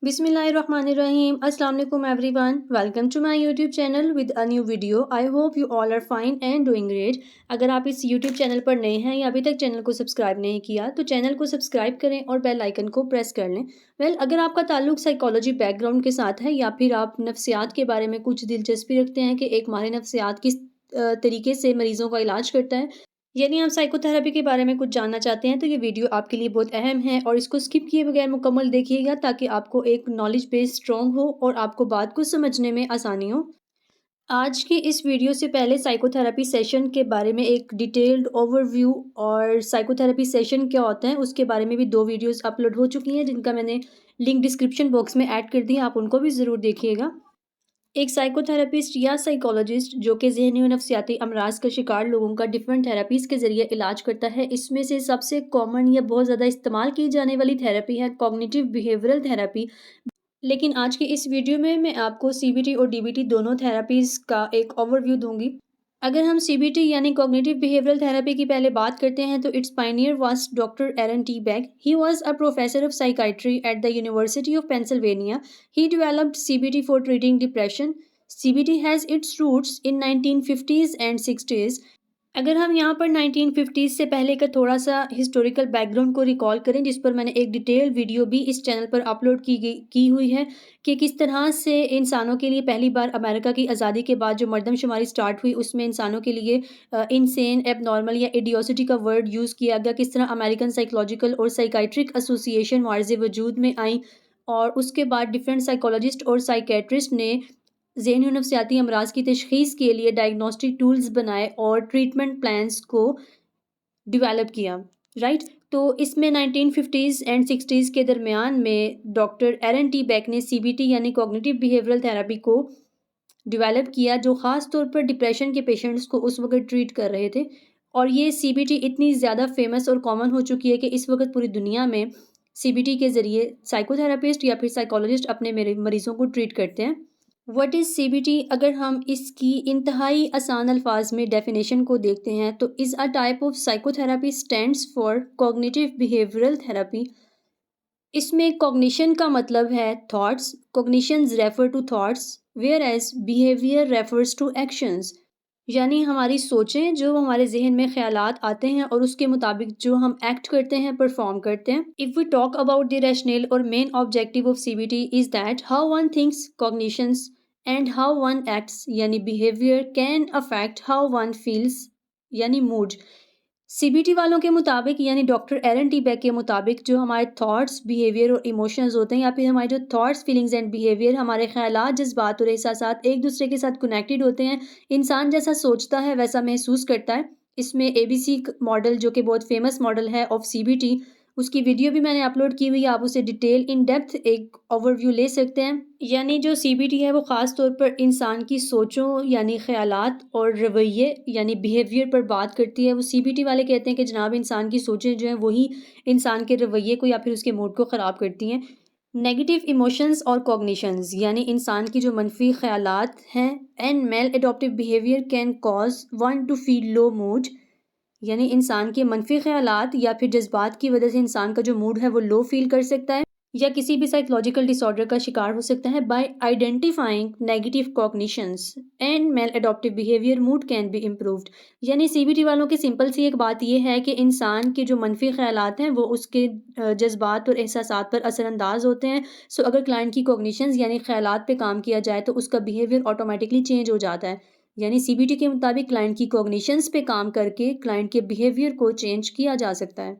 Bismillahirrahmanirrahim. Assalamu alaikum everyone. Welcome to my YouTube channel with a new video. I hope you all are fine and doing great. अगर आप इस YouTube channel पर नए हैं या अभी तक चैनल को सब्सक्राइब नहीं किया तो चैनल को सब्सक्राइब करें और बेल आइकन को प्रेस कर लें। अगर आपका ताल्लुक साइकोलॉजी बैकग्राउंड के साथ है या फिर आप नफ्सियात के बारे में कुछ दिलचस्पी रखते हैं कि एक माहिर नफ्सियात किस तरीके से मरीज़ों का इलाज करता है, यानी आप साइकोथेरेपी के बारे में कुछ जानना चाहते हैं, तो ये वीडियो आपके लिए बहुत अहम है और इसको स्किप किए बगैर मुकम्मल देखिएगा ताकि आपको एक नॉलेज बेस स्ट्रॉन्ग हो और आपको बात को समझने में आसानी हो। आज की इस वीडियो से पहले साइकोथेरेपी सेशन के बारे में एक डिटेल्ड ओवरव्यू और साइकोथेरेपी सेशन क्या होता है उसके बारे में भी 2 वीडियोस अपलोड हो चुकी हैं, जिनका मैंने लिंक डिस्क्रिप्शन बॉक्स में ऐड कर दी है, आप उनको भी ज़रूर देखिएगा। एक साइकोथेरेपिस्ट या साइकोलॉजिस्ट जो कि ज़हनी और नफ्सियाती अमराज का शिकार लोगों का डिफरेंट थेरेपीज़ के ज़रिए इलाज करता है। इसमें से सबसे कॉमन या बहुत ज़्यादा इस्तेमाल की जाने वाली थेरेपी है कॉग्निटिव बिहेवियरल थेरेपी। लेकिन आज की इस वीडियो में मैं आपको सीबीटी और डीबीटी दोनों थेरेपीज़ का एक ओवरव्यू दूंगी। अगर हम सीबीटी यानी कॉग्निटिव बिहेवियरल थेरेपी की पहले बात करते हैं तो its pioneer was doctor Aaron T Beck. He was a professor of psychiatry at the university of Pennsylvania. He developed CBT for treating depression. CBT has its roots in 1950s and 60s। अगर हम यहाँ पर 1950s से पहले का थोड़ा सा historical background को रिकॉल करें, जिस पर मैंने एक डिटेल वीडियो भी इस चैनल पर अपलोड की हुई है कि किस तरह से इंसानों के लिए पहली बार अमेरिका की आज़ादी के बाद जो मर्दमशुमारी स्टार्ट हुई उसमें इंसानों के लिए इनसेन, एबनॉर्मल या इडियोसिटी का वर्ड यूज़ किया गया, किस तरह अमेरिकन साइकोलॉजिकल और साइकाइट्रिक एसोसिएशन मार्ज़ वजूद में आई और उसके बाद डिफरेंट साइकोलॉजिस्ट और साइकेट्रिस्ट ने ज़हनी और नफ्सियाती अमराज की तशख़ीस के लिए डायग्नोस्टिक टूल्स बनाए और ट्रीटमेंट प्लान्स को डेवलप किया, राइट। तो इसमें 1950s एंड 60s के दरमियान में डॉक्टर एरन टी बैक ने सीबीटी यानी कॉग्निटिव बिहेवियरल थेरेपी को डेवलप किया, जो ख़ास तौर पर डिप्रेशन के पेशेंट्स को उस वक्त ट्रीट कर रहे थे। और ये सीबीटी इतनी ज़्यादा फेमस और कॉमन हो चुकी है कि इस वक्त पूरी दुनिया में सीबीटी के ज़रिए साइकोथेरेपिस्ट या फिर साइकोलॉजिस्ट अपने मरीज़ों को ट्रीट करते हैं। What is CBT? अगर हम इसकी इंतहाई आसान अल्फाज में डेफिनेशन को देखते हैं तो is a type of psychotherapy stands for cognitive behavioural therapy. इसमें कॉग्निशन का मतलब है thoughts, cognitions refer to thoughts whereas behaviour refers to actions. यानी हमारी सोचें जो हमारे जहन में ख्यालात आते हैं और उसके मुताबिक जो हम एक्ट करते हैं, परफॉर्म करते हैं। If we talk about the rational और main objective of CBT is that how one thinks cognitions and how one acts यानी behaviour can affect how one feels यानी मूड। सीबीटी वालों के मुताबिक यानी डॉक्टर एरन टी बैक के मुताबिक जो हमारे थॉट्स, बिहेवियर और इमोशंस होते हैं या फिर हमारे जो थॉट्स, फीलिंग्स एंड बिहेवियर, हमारे ख्यालात, जज्बात और एहसासात एक दूसरे के साथ कनेक्टेड होते हैं। इंसान जैसा सोचता है वैसा महसूस करता है। इसमें एबीसी मॉडल जो कि बहुत फेमस मॉडल है ऑफ सीबीटी, उसकी वीडियो भी मैंने अपलोड की हुई है, आप उसे डिटेल इन डेप्थ एक ओवरव्यू ले सकते हैं। यानी जो सीबीटी है वो ख़ास तौर पर इंसान की सोचों यानी ख़यालात और रवैये यानी बिहेवियर पर बात करती है। वो सीबीटी वाले कहते हैं कि जनाब इंसान की सोचें जो हैं वही इंसान के रवैये को या फिर उसके मूड को ख़राब करती हैं। नेगेटिव इमोशंस और कॉग्निशंस यानी इंसान की जो मनफी ख़यालात हैं and maladaptive behaviour can cause one to feel low mood. यानी इंसान के मनफी ख्यालात या फिर जज्बात की वजह से इंसान का जो मूड है वो लो फील कर सकता है या किसी भी साइकोलॉजिकल डिसऑर्डर का शिकार हो सकता है। By identifying negative cognitions and maladaptive behaviour mood can be improved. यानी सीबीटी वालों की सिंपल सी एक बात यह है कि इंसान के जो मनफी ख्यालात हैं वो उसके जज्बात और एहसासात पर असरअंदाज होते हैं। सो अगर क्लाइंट की कॉग्निशंस यानी ख्यालात पे काम किया जाए तो उसका बिहेवियर ऑटोमेटिकली चेंज हो जाता है। यानी सीबीटी के मुताबिक क्लाइंट की कॉग्निशंस पे काम करके क्लाइंट के बिहेवियर को चेंज किया जा सकता है।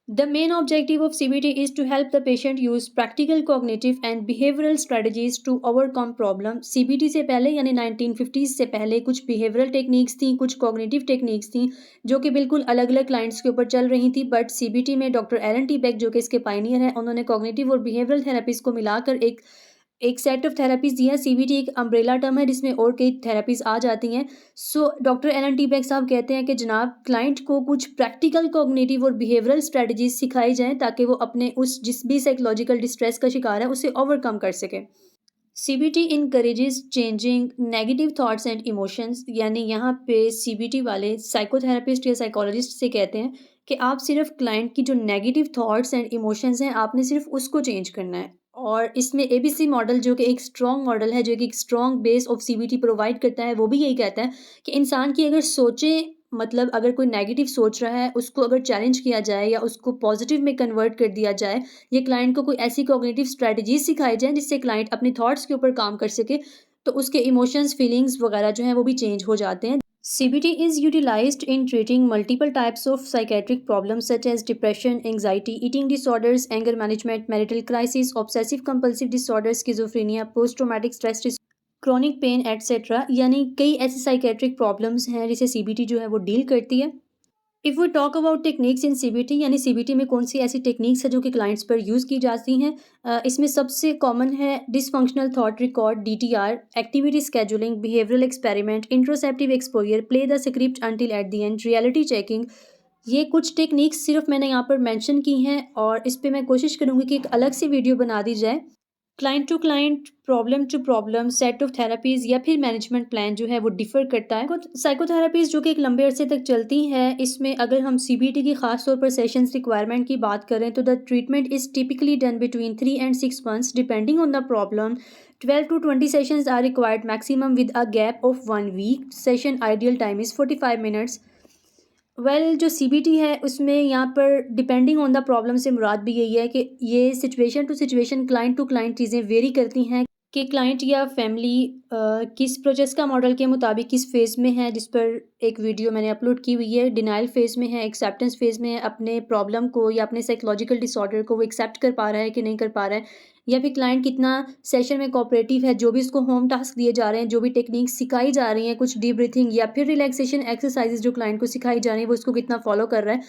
The main objective of CBT is to help the patient use practical cognitive and behavioural strategies to overcome problem. CBT से पहले यानी 1950s से पहले कुछ बिहेवियरल टेक्निक्स थी, कुछ कॉग्निटिव टेक्निक्स थी जो कि बिल्कुल अलग अलग क्लाइंट्स के ऊपर चल रही थी। बट सीबीटी में डॉक्टर एरन टी बैक जो कि इसके पायनियर हैं, उन्होंने कॉग्निटिव और बिहेवियरल थेरेपीज को मिलाकर एक सेट ऑफ थेरेपीज़ दी है। सीबीटी एक अम्ब्रेला टर्म है जिसमें और कई थेरेपीज़ आ जाती हैं। So doctor Allen T Beck साहब कहते हैं कि जनाब क्लाइंट को कुछ प्रैक्टिकल कॉग्निटिव और बिहेवियरल स्ट्रेटजीज सिखाई जाएँ ताकि वो अपने उस जिस भी साइकोलॉजिकल डिस्ट्रेस का शिकार है उसे ओवरकम कर सके। CBT encourages changing negative thoughts and emotions. यानी यहाँ पे सीबीटी वाले साइकोथेरेपिस्ट या साइकोलॉजिस्ट से कहते हैं कि आप सिर्फ क्लाइंट की जो नेगेटिव थॉट्स एंड इमोशंस हैं आपने सिर्फ उसको चेंज करना है और इसमें एबीसी मॉडल जो कि एक स्ट्रॉन्ग मॉडल है, जो कि एक strong base of CBT provide करता है, वो भी यही कहता है कि इंसान की अगर सोचें, मतलब अगर कोई नेगेटिव सोच रहा है, उसको अगर चैलेंज किया जाए या उसको पॉजिटिव में कन्वर्ट कर दिया जाए, या क्लाइंट को कोई ऐसी कॉग्निटिव स्ट्रैटेजीज सिखाई जाए जिससे क्लाइंट अपने थॉट्स के ऊपर काम कर सके, तो उसके इमोशंस, फीलिंग्स वगैरह जो हैं वो भी चेंज हो जाते हैं। CBT is utilized in treating multiple types of psychiatric problems such as depression, anxiety, eating disorders, anger management, marital crisis, obsessive compulsive disorders, schizophrenia, post traumatic stress disorder, chronic pain, etc. यानी कई ऐसी psychiatric problems हैं जिसे CBT जो है वो deal करती है। If we talk about techniques in CBT, यानी सीबीटी में कौन सी ऐसी टेक्निक्स है जो कि क्लाइंट्स पर यूज़ की जाती हैं, इसमें सबसे कॉमन है dysfunctional thought record, DTR, activity scheduling, behavioural experiment, interoceptive exposure, play the script until at the end, reality checking. ये कुछ टेक्निक्स सिर्फ मैंने यहाँ पर मेंशन की हैं और इस पे मैं कोशिश करूँगी कि एक अलग सी वीडियो बना दी जाए। Client to client, problem to problem, set of therapies या फिर मैनेजमेंट प्लान जो है वो डिफ़र करता है। साइकोथेरेपीज़ जो कि एक लंबे अरसे तक चलती हैं, इसमें अगर हम सीबीटी की ख़ास तौर पर सेशंस रिक्वायरमेंट की बात करें तो the treatment is typically done between 3 and 6 months depending on the problem. 12 to 20 sessions are required maximum with a gap of 1 week. Session ideal time is 45 minutes. जो सीबीटी है उसमें यहाँ पर डिपेंडिंग ऑन द प्रॉब्लम से मुराद भी यही है कि ये situation to situation, client to client चीज़ें वेरी करती हैं कि क्लाइंट या फैमिली किस प्रोजेक्ट का मॉडल के मुताबिक किस फेज़ में है, जिस पर एक वीडियो मैंने अपलोड की हुई है। डिनाइल फेज़ में है, एक्सेप्टेंस फेज़ में है, अपने प्रॉब्लम को या अपने साइकोलॉजिकल डिसऑर्डर को वो एक्सेप्ट कर पा रहा है कि नहीं कर पा रहा है, या फिर क्लाइंट कितना सेशन में कोऑपरेटिव है, जो भी उसको होम टास्क दिए जा रहे हैं, जो भी टेक्निक सिखाई जा रही हैं, कुछ डीप ब्रीथिंग या फिर रिलैक्सेशन एक्सरसाइजेज जो क्लाइंट को सिखाई जा रही है, वो उसको कितना फॉलो कर रहा है।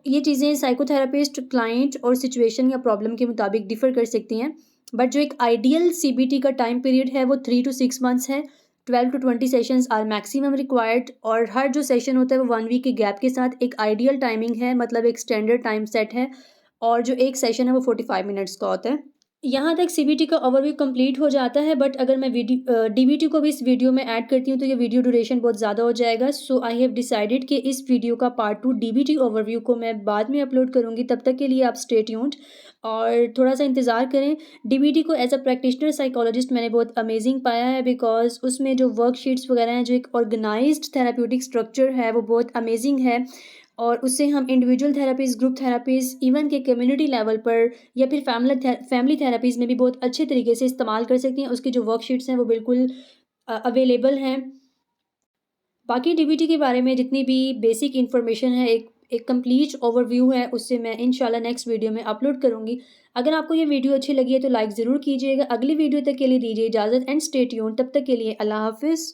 ये चीज़ें साइकोथेरेपिस्ट क्लाइंट और सिचुएशन या प्रॉब्लम के मुताबिक डिफ़र कर सकती हैं। बट जो एक आइडियल सीबीटी का टाइम पीरियड है वो 3 to 6 मंथ्स है। 12 to 20 sessions are maximum required और हर जो सेशन होता है वो 1 वीक के गैप के साथ एक आइडियल टाइमिंग है, मतलब एक स्टैंडर्ड टाइम सेट है, और जो एक सेशन है वो 45 मिनट्स का होता है। यहाँ तक सीबीटी का ओवरव्यू कंप्लीट हो जाता है, बट अगर मैं डीबीटी को भी इस वीडियो में ऐड करती हूँ तो ये वीडियो ड्यूरेशन बहुत ज़्यादा हो जाएगा। सो आई हैव डिसाइडेड कि इस वीडियो का पार्ट 2 डीबीटी ओवरव्यू को मैं बाद में अपलोड करूँगी। तब तक के लिए आप स्टे ट्यून्ड और थोड़ा सा इंतज़ार करें। डीबीटी को एज अ प्रैक्टिशनर साइकोलॉजिस्ट मैंने बहुत अमेजिंग पाया है, बिकॉज उसमें जो वर्कशीट्स वगैरह हैं, जो एक ऑर्गेनाइज्ड थेराप्यूटिक स्ट्रक्चर है, वो बहुत अमेजिंग है। और उससे हम इंडिविजुअल थेरापीज़, ग्रुप थेरापीज़, इवन के कम्युनिटी लेवल पर या फिर फैमिली थेरापीज़ में भी बहुत अच्छे तरीके से इस्तेमाल कर सकती हैं। उसकी जो वर्कशीट्स हैं वो बिल्कुल अवेलेबल हैं। बाकी डीबीटी के बारे में जितनी भी बेसिक इन्फॉर्मेशन है, एक कंप्लीट ओवरव्यू है, उससे मैं इंशाल्लाह नेक्स्ट वीडियो में अपलोड करूँगी। अगर आपको ये वीडियो अच्छी लगी है तो लाइक ज़रूर कीजिएगा। अगली वीडियो तक के लिए दीजिए इजाज़त एंड स्टे ट्यून्ड। तब तक के लिए अल्लाह हाफ़िज़।